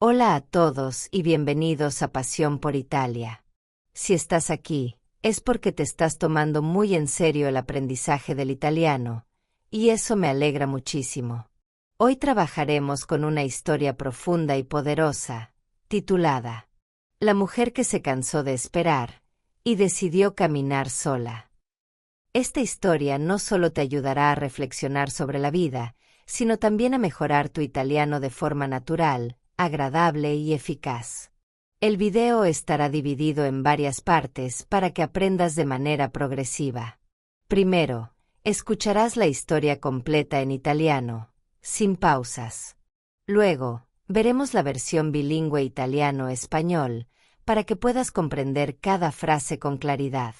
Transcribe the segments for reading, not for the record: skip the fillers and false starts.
Hola a todos y bienvenidos a Pasión por Italia. Si estás aquí, es porque te estás tomando muy en serio el aprendizaje del italiano, y eso me alegra muchísimo. Hoy trabajaremos con una historia profunda y poderosa, titulada La mujer que se cansó de esperar y decidió caminar sola. Esta historia no solo te ayudará a reflexionar sobre la vida, sino también a mejorar tu italiano de forma natural, agradable y eficaz. El video estará dividido en varias partes para que aprendas de manera progresiva. Primero, escucharás la historia completa en italiano, sin pausas. Luego, veremos la versión bilingüe italiano-español, para que puedas comprender cada frase con claridad.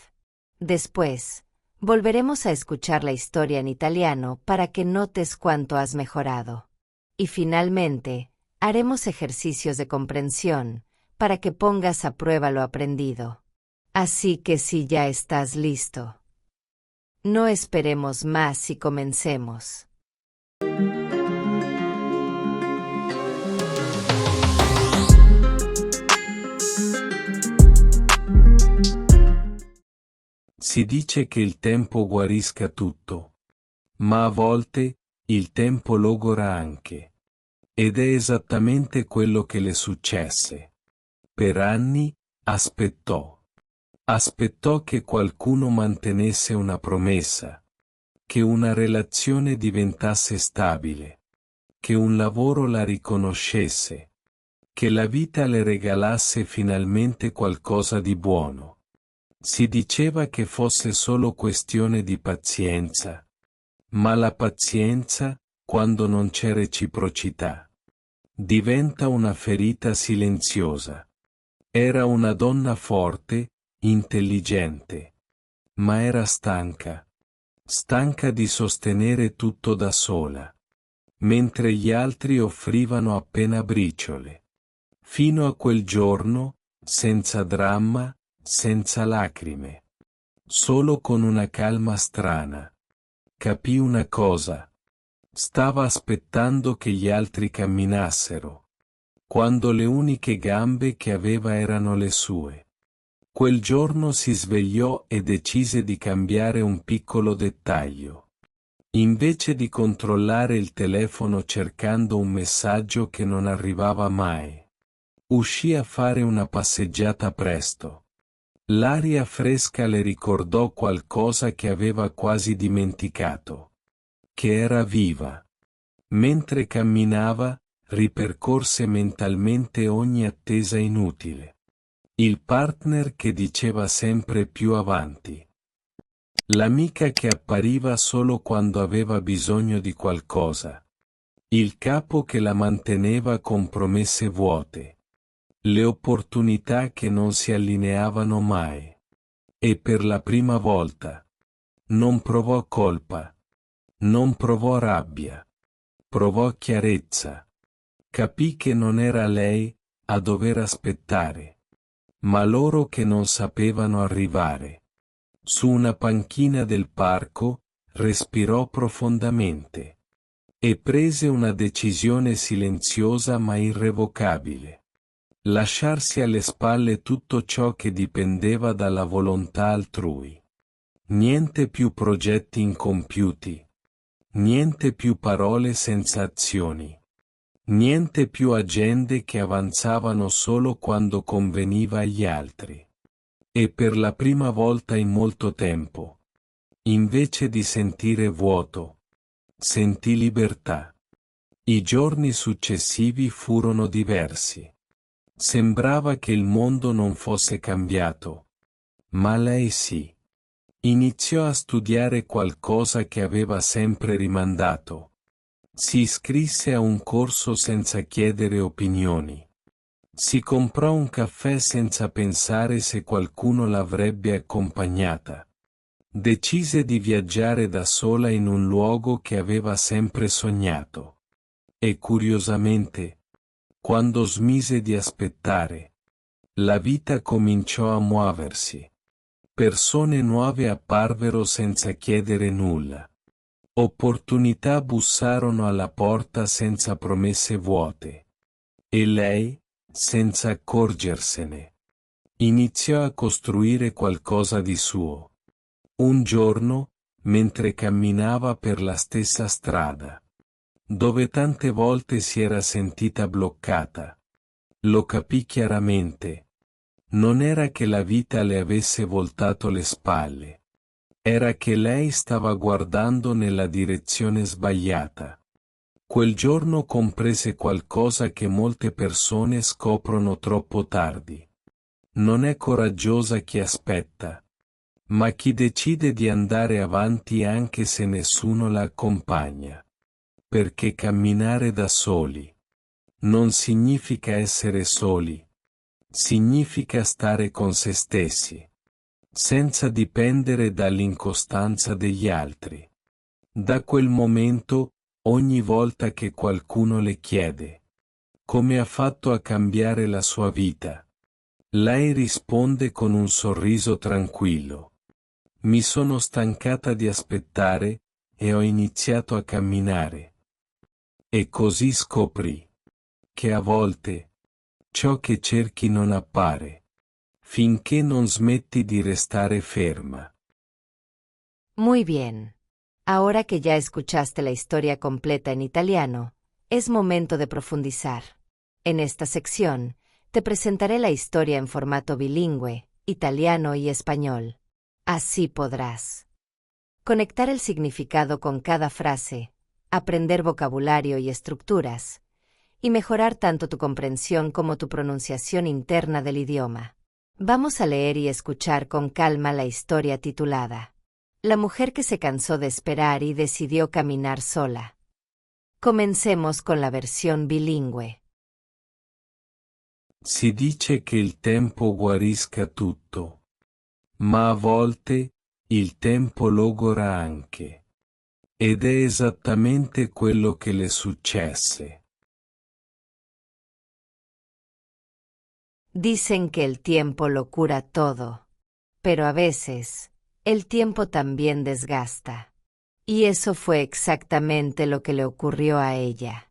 Después, volveremos a escuchar la historia en italiano para que notes cuánto has mejorado. Y finalmente, haremos ejercicios de comprensión, para que pongas a prueba lo aprendido. Así que si ya estás listo, no esperemos más y comencemos. Si dice che il tempo guarisca tutto, ma a volte il tempo logora anche. Ed è esattamente quello che le successe. Per anni, aspettò. Aspettò che qualcuno mantenesse una promessa, che una relazione diventasse stabile, che un lavoro la riconoscesse, che la vita le regalasse finalmente qualcosa di buono. Si diceva che fosse solo questione di pazienza. Ma la pazienza, quando non c'è reciprocità, diventa una ferita silenziosa. Era una donna forte, intelligente. Ma era stanca. Stanca di sostenere tutto da sola. Mentre gli altri offrivano appena briciole. Fino a quel giorno, senza dramma, senza lacrime. Solo con una calma strana. Capì una cosa. Stava aspettando che gli altri camminassero. Quando le uniche gambe che aveva erano le sue. Quel giorno si svegliò e decise di cambiare un piccolo dettaglio. Invece di controllare il telefono cercando un messaggio che non arrivava mai, uscì a fare una passeggiata presto. L'aria fresca le ricordò qualcosa che aveva quasi dimenticato. Che era viva. Mentre camminava, ripercorse mentalmente ogni attesa inutile. Il partner che diceva sempre più avanti. L'amica che appariva solo quando aveva bisogno di qualcosa. Il capo che la manteneva con promesse vuote. Le opportunità che non si allineavano mai. E per la prima volta non provò colpa. Non provò rabbia. Provò chiarezza. Capì che non era lei a dover aspettare, ma loro che non sapevano arrivare. Su una panchina del parco, respirò profondamente. E prese una decisione silenziosa ma irrevocabile. Lasciarsi alle spalle tutto ciò che dipendeva dalla volontà altrui. Niente più progetti incompiuti. Niente più parole senza azioni. Niente più agende che avanzavano solo quando conveniva agli altri. E per la prima volta in molto tempo, invece di sentire vuoto, sentì libertà. I giorni successivi furono diversi. Sembrava che il mondo non fosse cambiato. Ma lei sì. Iniziò a studiare qualcosa che aveva sempre rimandato. Si iscrisse a un corso senza chiedere opinioni. Si comprò un caffè senza pensare se qualcuno l'avrebbe accompagnata. Decise di viaggiare da sola in un luogo che aveva sempre sognato. E curiosamente, quando smise di aspettare, la vita cominciò a muoversi. Persone nuove apparvero senza chiedere nulla. Opportunità bussarono alla porta senza promesse vuote. E lei, senza accorgersene, iniziò a costruire qualcosa di suo. Un giorno, mentre camminava per la stessa strada, dove tante volte si era sentita bloccata, lo capì chiaramente. Non era che la vita le avesse voltato le spalle. Era che lei stava guardando nella direzione sbagliata. Quel giorno comprese qualcosa che molte persone scoprono troppo tardi. Non è coraggiosa chi aspetta, ma chi decide di andare avanti anche se nessuno la accompagna. Perché camminare da soli non significa essere soli, significa stare con se stessi, senza dipendere dall'incostanza degli altri. Da quel momento, ogni volta che qualcuno le chiede come ha fatto a cambiare la sua vita, lei risponde con un sorriso tranquillo: mi sono stancata di aspettare e ho iniziato a camminare. E così scoprì che a volte ciò che cerchi non appare, finché non smetti di restare ferma. Muy bien. Ahora que ya escuchaste la historia completa en italiano, es momento de profundizar. En esta sección, te presentaré la historia en formato bilingüe, italiano y español. Así podrás conectar el significado con cada frase, aprender vocabulario y estructuras, y mejorar tanto tu comprensión como tu pronunciación interna del idioma. Vamos a leer y escuchar con calma la historia titulada La mujer que se cansó de esperar y decidió caminar sola. Comencemos con la versión bilingüe. Si dice che il tempo guarisca tutto, ma a volte il tempo logora anche. Ed è esattamente quello che le successe. Dicen que el tiempo lo cura todo, pero a veces, el tiempo también desgasta. Y eso fue exactamente lo que le ocurrió a ella.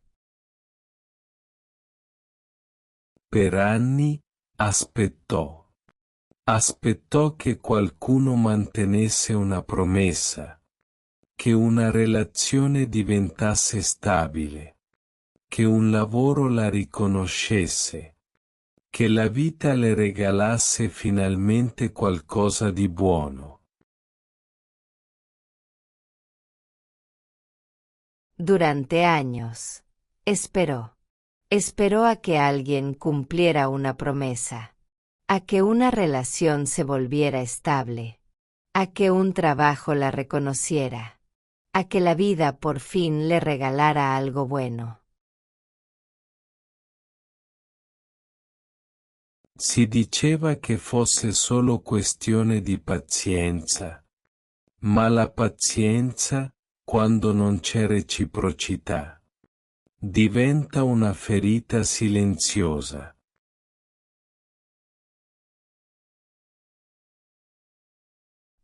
Per anni, aspettò. Aspettò che qualcuno mantenesse una promessa, che una relazione diventasse stabile, che un lavoro la riconoscesse, che la vita le regalasse finalmente qualcosa di buono. Durante años, esperó. Esperó a que alguien cumpliera una promesa, a que una relación se volviera estable, a que un trabajo la reconociera, a que la vida por fin le regalara algo bueno. Si diceva che fosse solo questione di pazienza, ma la pazienza, quando non c'è reciprocità, diventa una ferita silenziosa.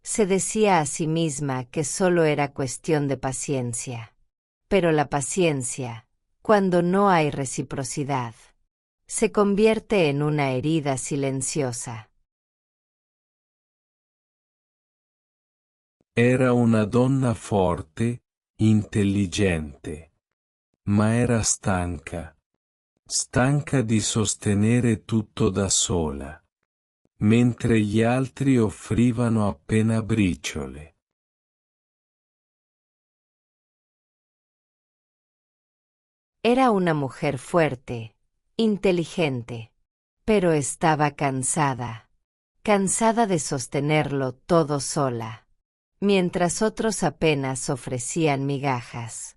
Se decía a sí misma que solo era cuestión de paciencia. Pero la paciencia, cuando no hay reciprocidad, se convierte en una herida silenciosa. Era una donna forte, intelligente, ma era stanca di sostenere tutto da sola, mentre gli altri offrivano appena briciole. Era una mujer fuerte, inteligente, pero estaba cansada de sostenerlo todo sola, mientras otros apenas ofrecían migajas.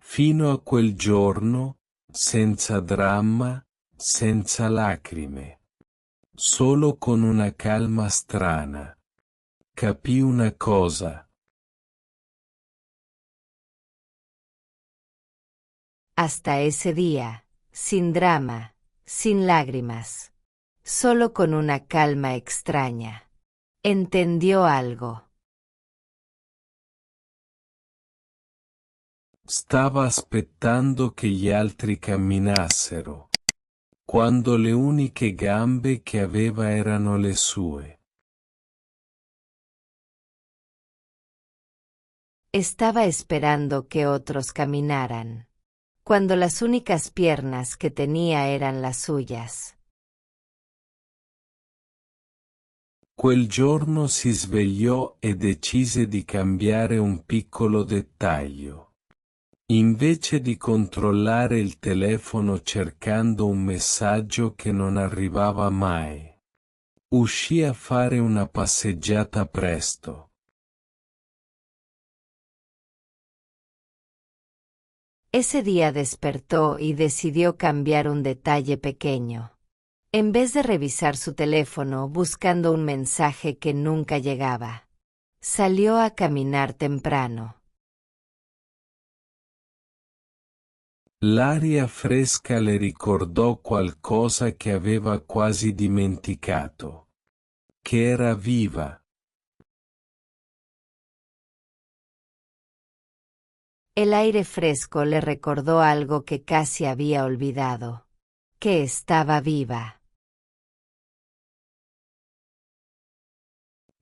Fino a quel giorno, senza dramma, senza lacrime, solo con una calma strana, capì una cosa. Hasta ese día, sin drama, sin lágrimas, solo con una calma extraña, entendió algo. Stava aspettando che gli altri camminassero, quando le uniche gambe che aveva erano le sue. Estaba esperando que otros caminaran, cuando las únicas piernas que tenía eran las suyas. Quel giorno si svegliò e decise di cambiare un piccolo dettaglio. Invece di controllare il telefono cercando un messaggio che non arrivava mai, uscì a fare una passeggiata presto. Ese día despertó y decidió cambiar un detalle pequeño. En vez de revisar su teléfono buscando un mensaje que nunca llegaba, salió a caminar temprano. L'aria fresca le ricordò qualcosa che aveva quasi dimenticato. Che era viva. El aire fresco le recordó algo que casi había olvidado, que estaba viva.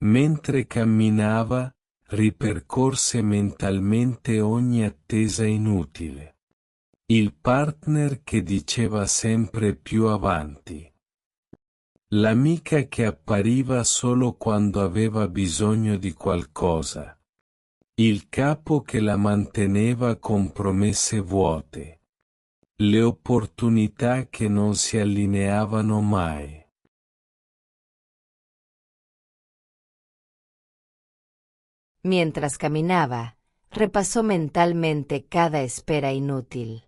Mentre camminava, ripercorse mentalmente ogni attesa inutile. Il partner che diceva sempre più avanti. L'amica che appariva solo quando aveva bisogno di qualcosa. Il capo che la manteneva con promesse vuote. Le opportunità che non si allineavano mai. Mientras caminaba, repasó mentalmente cada espera inútil.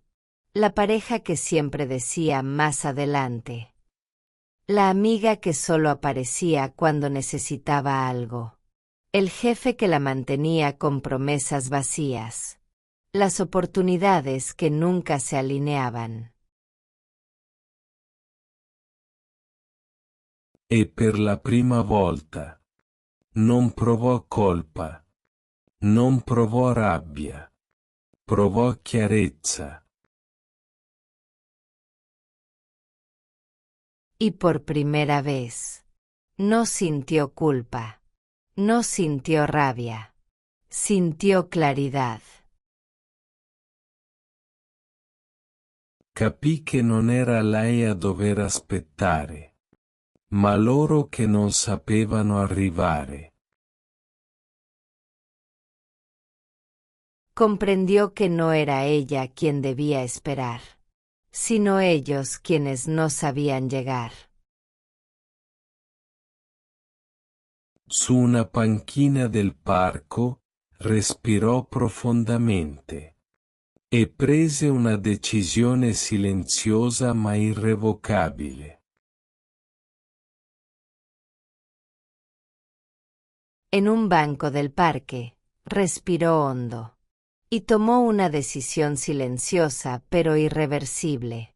La pareja que siempre decía más adelante. La amiga que solo aparecía cuando necesitaba algo. El jefe que la mantenía con promesas vacías. Las oportunidades que nunca se alineaban. E per la prima volta. Non provò colpa. Non provò rabbia. Provò chiarezza. Y por primera vez, no sintió culpa. No sintió rabia. Sintió claridad. Capì che non era lei a dover aspettare, ma loro che non sapevano arrivare. Comprendió que no era ella quien debía esperar, sino ellos quienes no sabían llegar. Su una panchina del parco, respirò profondamente. E prese una decisione silenziosa ma irrevocabile. En un banco del parque, respiró hondo. Y tomó una decisión silenciosa pero irreversible.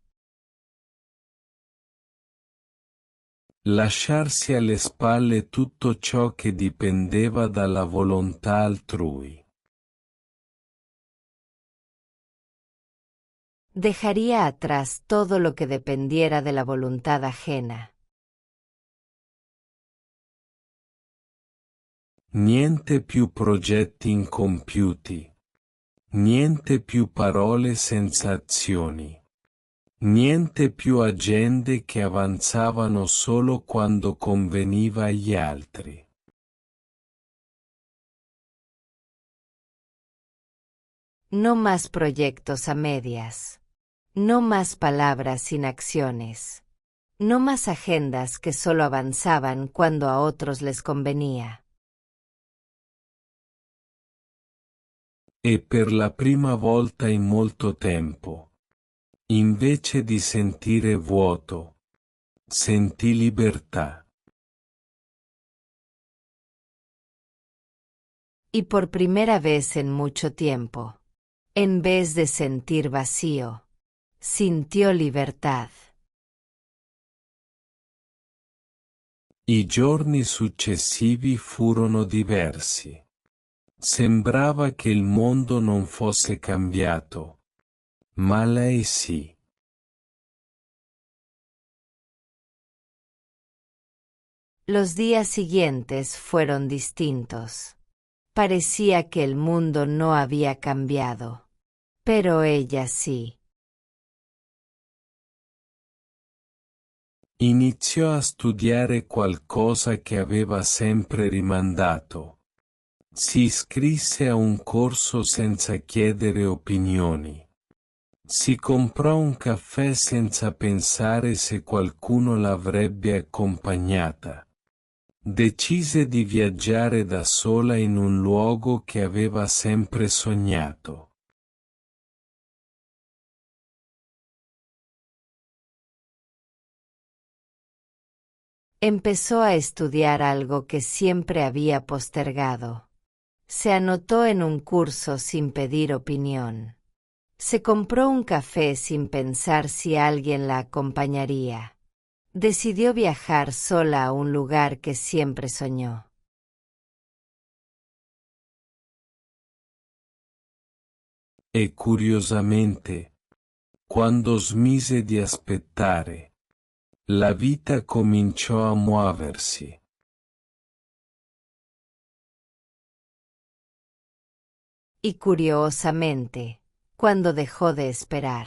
Lasciarsi alle spalle tutto ciò che dipendeva dalla volontà altrui. Dejaría atrás todo lo que dependiera de la voluntad ajena. Niente più progetti incompiuti. Niente più parole senza azioni. Niente più agende che avanzavano solo quando conveniva agli altri. No más proyectos a medias. No más palabras sin acciones. No más agendas que solo avanzaban cuando a otros les convenía. E per la prima volta in molto tempo, invece di sentire vuoto, sentì libertà. Y por primera vez en mucho tiempo, en vez de sentir vacío, sintió libertad. I giorni successivi furono diversi. Sembrava che il mondo non fosse cambiato, ma lei sì. Los días siguientes fueron distintos. Parecía que el mundo no había cambiado. Pero ella sí. Iniziò a studiare qualcosa che aveva sempre rimandato. Si iscrisse a un corso senza chiedere opinioni. Si comprò un caffè senza pensare se qualcuno l'avrebbe accompagnata. Decise di viaggiare da sola in un luogo che aveva sempre sognato. Empezó a estudiar algo que siempre había postergado. Se anotó en un curso sin pedir opinión. Se compró un café sin pensar si alguien la acompañaría. Decidió viajar sola a un lugar que siempre soñó. E curiosamente, quando smise di aspettare, la vita cominciò a muoversi. Y curiosamente, cuando dejó de esperar,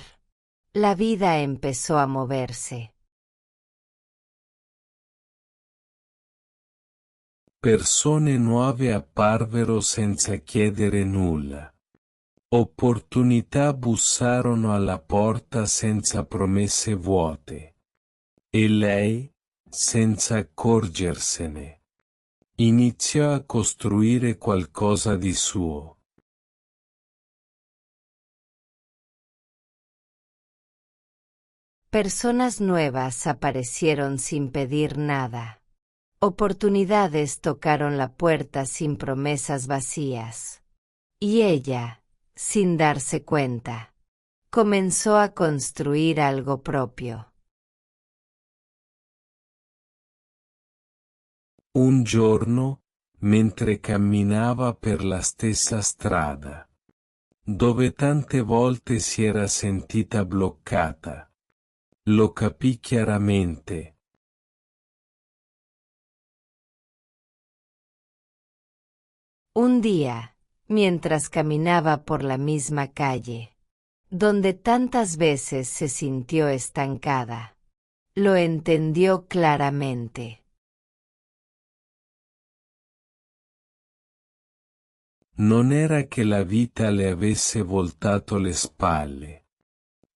la vida empezó a moverse. Persone nuove apparvero senza chiedere nulla. Opportunità bussarono alla porta senza promesse vuote. E lei, senza accorgersene, iniziò a costruire qualcosa di suo. Personas nuevas aparecieron sin pedir nada. Oportunidades tocaron la puerta sin promesas vacías. Y ella, sin darse cuenta, comenzó a construir algo propio. Un giorno, mentre camminava per la stessa strada, dove tante volte si era sentita bloccata, lo capì chiaramente. Un día, mientras caminaba por la misma calle, donde tantas veces se sintió estancada, lo entendió claramente. Non era che la vita le avesse voltato le spalle.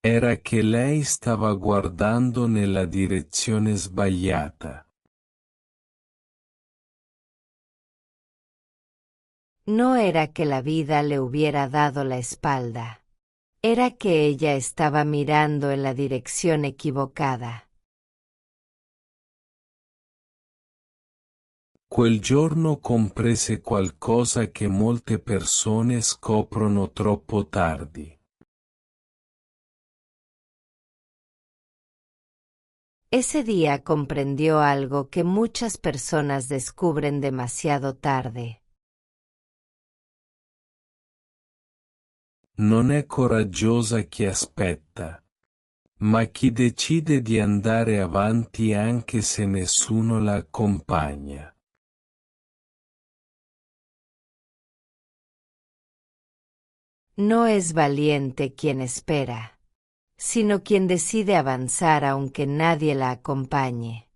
Era che lei stava guardando nella direzione sbagliata. No era que la vida le hubiera dado la espalda. Era que ella estaba mirando en la dirección equivocada. Quel giorno comprese qualcosa che molte persone scoprono troppo tardi. Ese día comprendió algo que muchas personas descubren demasiado tarde. Non è coraggiosa chi aspetta, ma chi decide di andare avanti anche se nessuno la accompagna. No es valiente quien espera, sino quien decide avanzar aunque nadie la acompañe.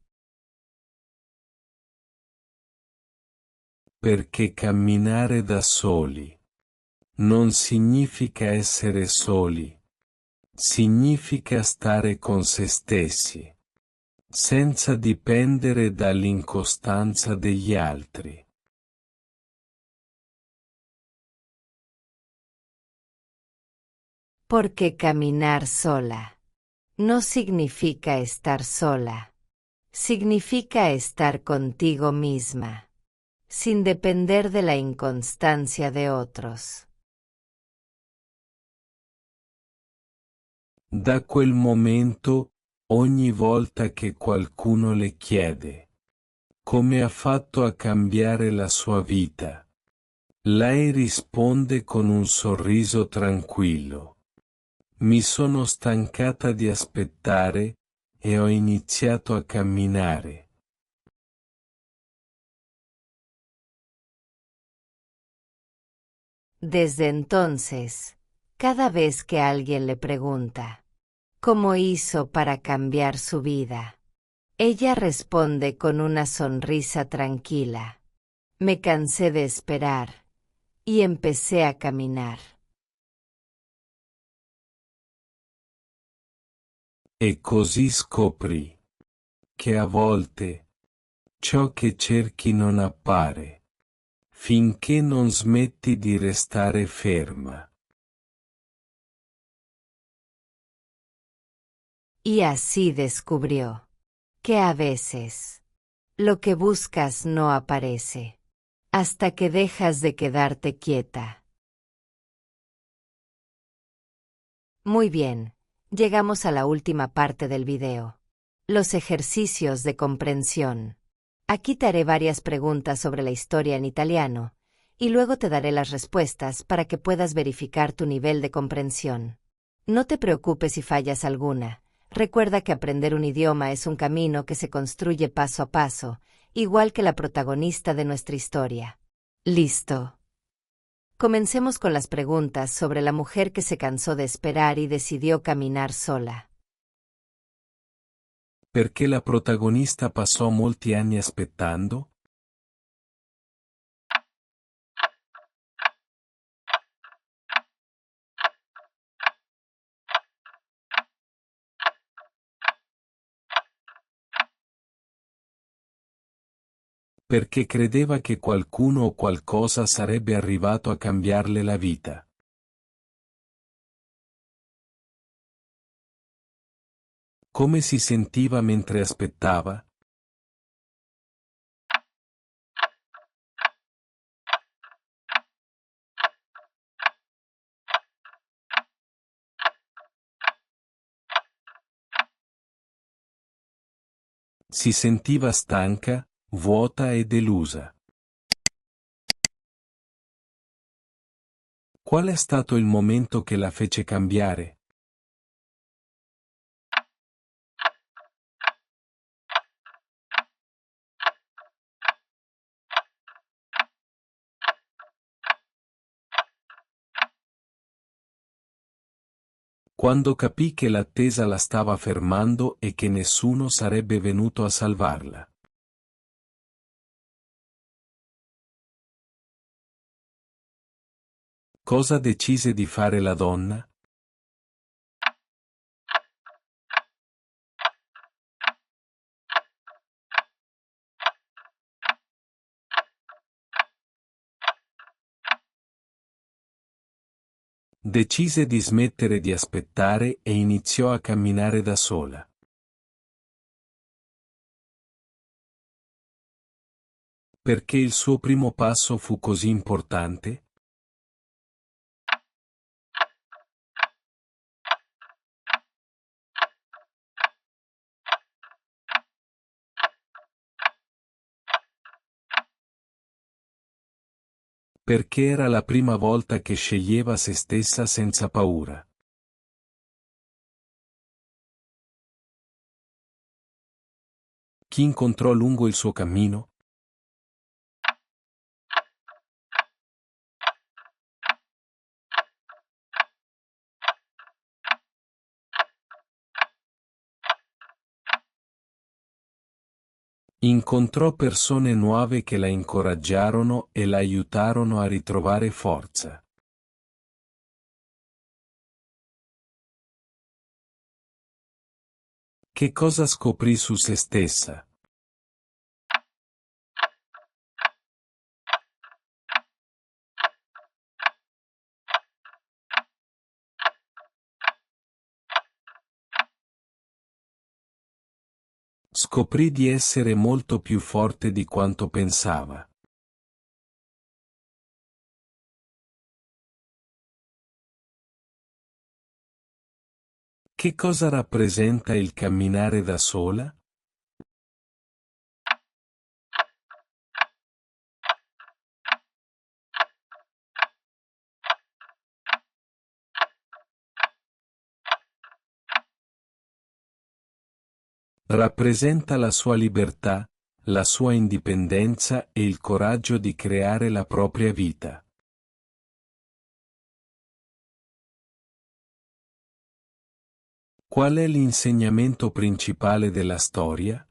Perché camminare da soli non significa essere soli, significa stare con se stessi, senza dipendere dall'incostanza degli altri. Porque caminar sola no significa estar sola, significa estar contigo misma, sin depender de la inconstancia de otros. Da quel momento, ogni volta che qualcuno le chiede come ha fatto a cambiare la sua vita, Lei risponde con un sorriso tranquillo. Mi sono stancata di aspettare e ho iniziato a camminare. Desde entonces, cada vez que alguien le pregunta, ¿cómo hizo para cambiar su vida? Ella responde con una sonrisa tranquila. Me cansé de esperar y empecé a caminar. E così scoprì che a volte ciò che cerchi non appare, finché non smetti di restare ferma. Y así descubrió que a veces lo que buscas no aparece hasta que dejas de quedarte quieta. Muy bien, llegamos a la última parte del video. Los ejercicios de comprensión. Aquí te haré varias preguntas sobre la historia en italiano, y luego te daré las respuestas para que puedas verificar tu nivel de comprensión. No te preocupes si fallas alguna. Recuerda que aprender un idioma es un camino que se construye paso a paso, igual que la protagonista de nuestra historia. Listo. Comencemos con las preguntas sobre la mujer que se cansó de esperar y decidió caminar sola. Perché la protagonista passò molti anni aspettando? Perché credeva che qualcuno o qualcosa sarebbe arrivato a cambiarle la vita. Come si sentiva mentre aspettava? Si sentiva stanca, vuota e delusa. Qual è stato il momento che la fece cambiare? Quando capì che l'attesa la stava fermando e che nessuno sarebbe venuto a salvarla. Cosa decise di fare la donna? Decise di smettere di aspettare e iniziò a camminare da sola. Perché il suo primo passo fu così importante? Perché era la prima volta che sceglieva se stessa senza paura. Chi incontrò lungo il suo cammino? Incontrò persone nuove che la incoraggiarono e la aiutarono a ritrovare forza. Che cosa scoprì su se stessa? Scoprì di essere molto più forte di quanto pensava. Che cosa rappresenta il camminare da sola? Rappresenta la sua libertà, la sua indipendenza e il coraggio di creare la propria vita. Qual è l'insegnamento principale della storia?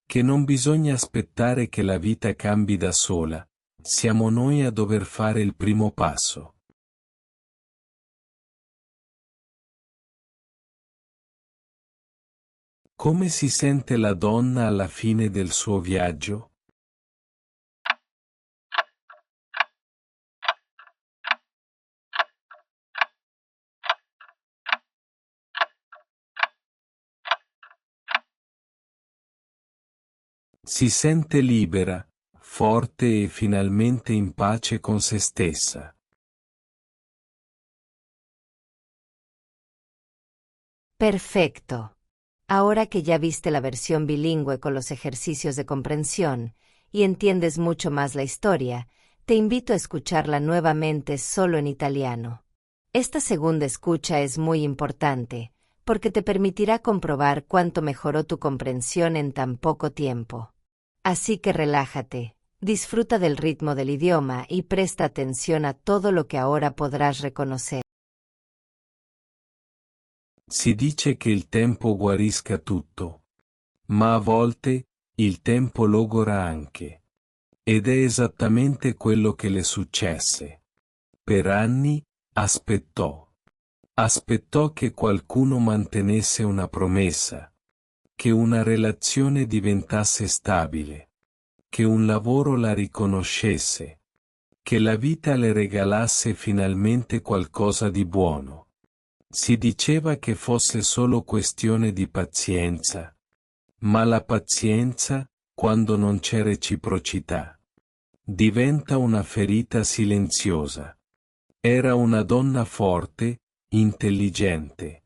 Che non bisogna aspettare che la vita cambi da sola, siamo noi a dover fare il primo passo. Come si sente la donna alla fine del suo viaggio? Si sente libera, forte e finalmente in pace con se stessa. Perfecto. Ahora que ya viste la versión bilingüe con los ejercicios de comprensión, y entiendes mucho más la historia, te invito a escucharla nuevamente solo en italiano. Esta segunda escucha es muy importante, porque te permitirá comprobar cuánto mejoró tu comprensión en tan poco tiempo. Así que relájate, disfruta del ritmo del idioma y presta atención a todo lo que ahora podrás reconocer. Si dice che il tempo guarisca tutto. Ma a volte, il tempo logora anche. Ed è esattamente quello che le successe. Per anni, aspettò. Aspettò che qualcuno mantenesse una promessa. Che una relazione diventasse stabile. Che un lavoro la riconoscesse. Che la vita le regalasse finalmente qualcosa di buono. Si diceva che fosse solo questione di pazienza. Ma la pazienza, quando non c'è reciprocità, diventa una ferita silenziosa. Era una donna forte, intelligente.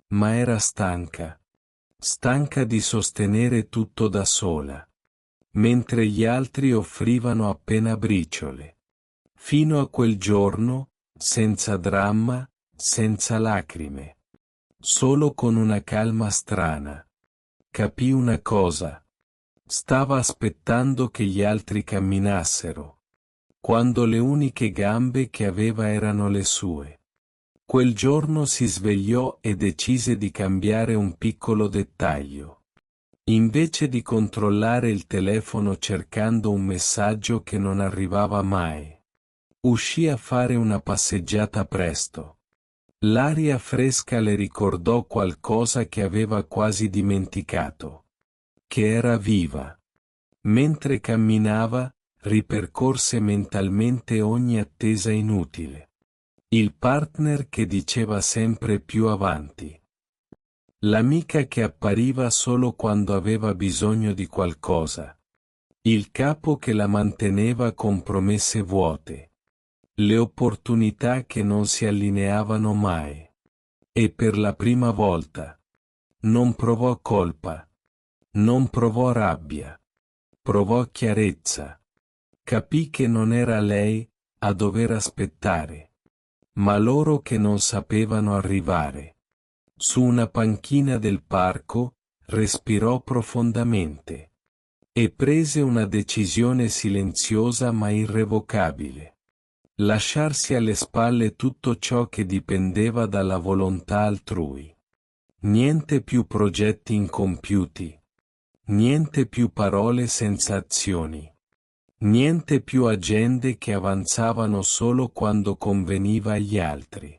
Ma era stanca. Stanca di sostenere tutto da sola. Mentre gli altri offrivano appena briciole. Fino a quel giorno, senza dramma, senza lacrime. Solo con una calma strana. Capì una cosa. Stava aspettando che gli altri camminassero. Quando le uniche gambe che aveva erano le sue. Quel giorno si svegliò e decise di cambiare un piccolo dettaglio. Invece di controllare il telefono cercando un messaggio che non arrivava mai, uscì a fare una passeggiata presto. L'aria fresca le ricordò qualcosa che aveva quasi dimenticato. Che era viva. Mentre camminava, ripercorse mentalmente ogni attesa inutile. Il partner che diceva sempre più avanti. L'amica che appariva solo quando aveva bisogno di qualcosa. Il capo che la manteneva con promesse vuote. Le opportunità che non si allineavano mai. E per la prima volta. Non provò colpa. Non provò rabbia. Provò chiarezza. Capì che non era lei a dover aspettare. Ma loro che non sapevano arrivare. Su una panchina del parco, respirò profondamente. E prese una decisione silenziosa ma irrevocabile. Lasciarsi alle spalle tutto ciò che dipendeva dalla volontà altrui. Niente più progetti incompiuti. Niente più parole senza azioni. Niente più agende che avanzavano solo quando conveniva agli altri.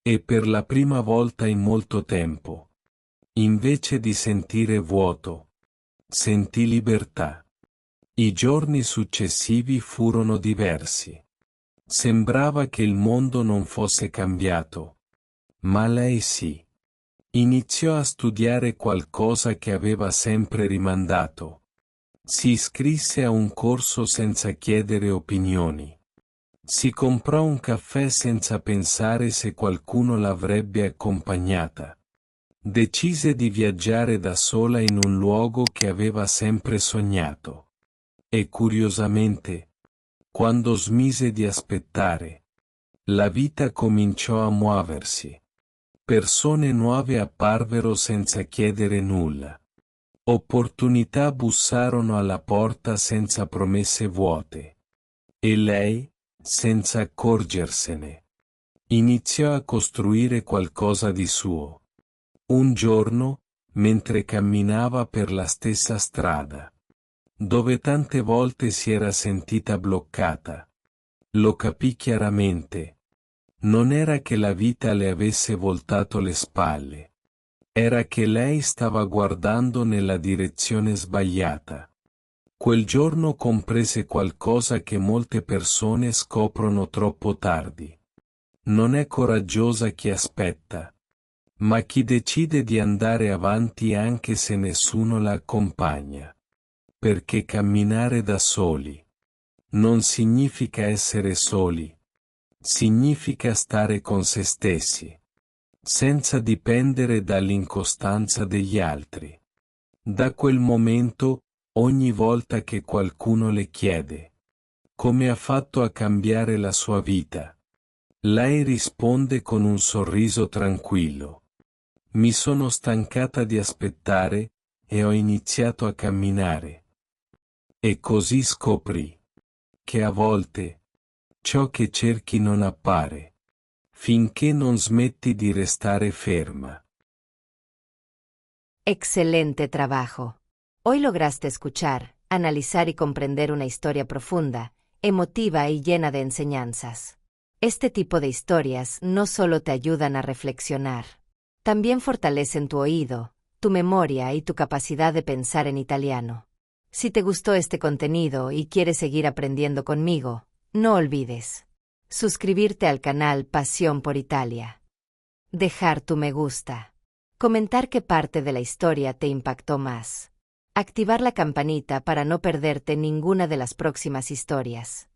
E per la prima volta in molto tempo, invece di sentire vuoto, sentì libertà. I giorni successivi furono diversi. Sembrava che il mondo non fosse cambiato. Ma lei sì. Iniziò a studiare qualcosa che aveva sempre rimandato. Si iscrisse a un corso senza chiedere opinioni. Si comprò un caffè senza pensare se qualcuno l'avrebbe accompagnata. Decise di viaggiare da sola in un luogo che aveva sempre sognato. E curiosamente, quando smise di aspettare, la vita cominciò a muoversi. Persone nuove apparvero senza chiedere nulla. Opportunità bussarono alla porta senza promesse vuote. E lei, senza accorgersene, iniziò a costruire qualcosa di suo. Un giorno, mentre camminava per la stessa strada, dove tante volte si era sentita bloccata, lo capì chiaramente. Non era che la vita le avesse voltato le spalle. Era che lei stava guardando nella direzione sbagliata. Quel giorno comprese qualcosa che molte persone scoprono troppo tardi. Non è coraggiosa chi aspetta, ma chi decide di andare avanti anche se nessuno la accompagna. Perché camminare da soli non significa essere soli, significa stare con se stessi, senza dipendere dall'incostanza degli altri. Da quel momento, ogni volta che qualcuno le chiede come ha fatto a cambiare la sua vita, lei risponde con un sorriso tranquillo: mi sono stancata di aspettare e ho iniziato a camminare. E così scoprì che a volte ciò che cerchi non appare, finché non smetti di restare ferma. Excelente trabajo. Hoy lograste escuchar, analizar y comprender una historia profunda, emotiva y llena de enseñanzas. Este tipo de historias no solo te ayudan a reflexionar, también fortalecen tu oído, tu memoria y tu capacidad de pensar en italiano. Si te gustó este contenido y quieres seguir aprendiendo conmigo, no olvides suscribirte al canal Pasión por Italia, dejar tu me gusta, comentar qué parte de la historia te impactó más, activar la campanita para no perderte ninguna de las próximas historias.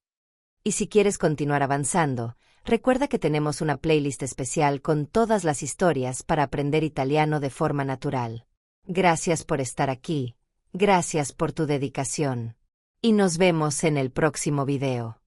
Y si quieres continuar avanzando, recuerda que tenemos una playlist especial con todas las historias para aprender italiano de forma natural. Gracias por estar aquí, gracias por tu dedicación. Y nos vemos en el próximo video.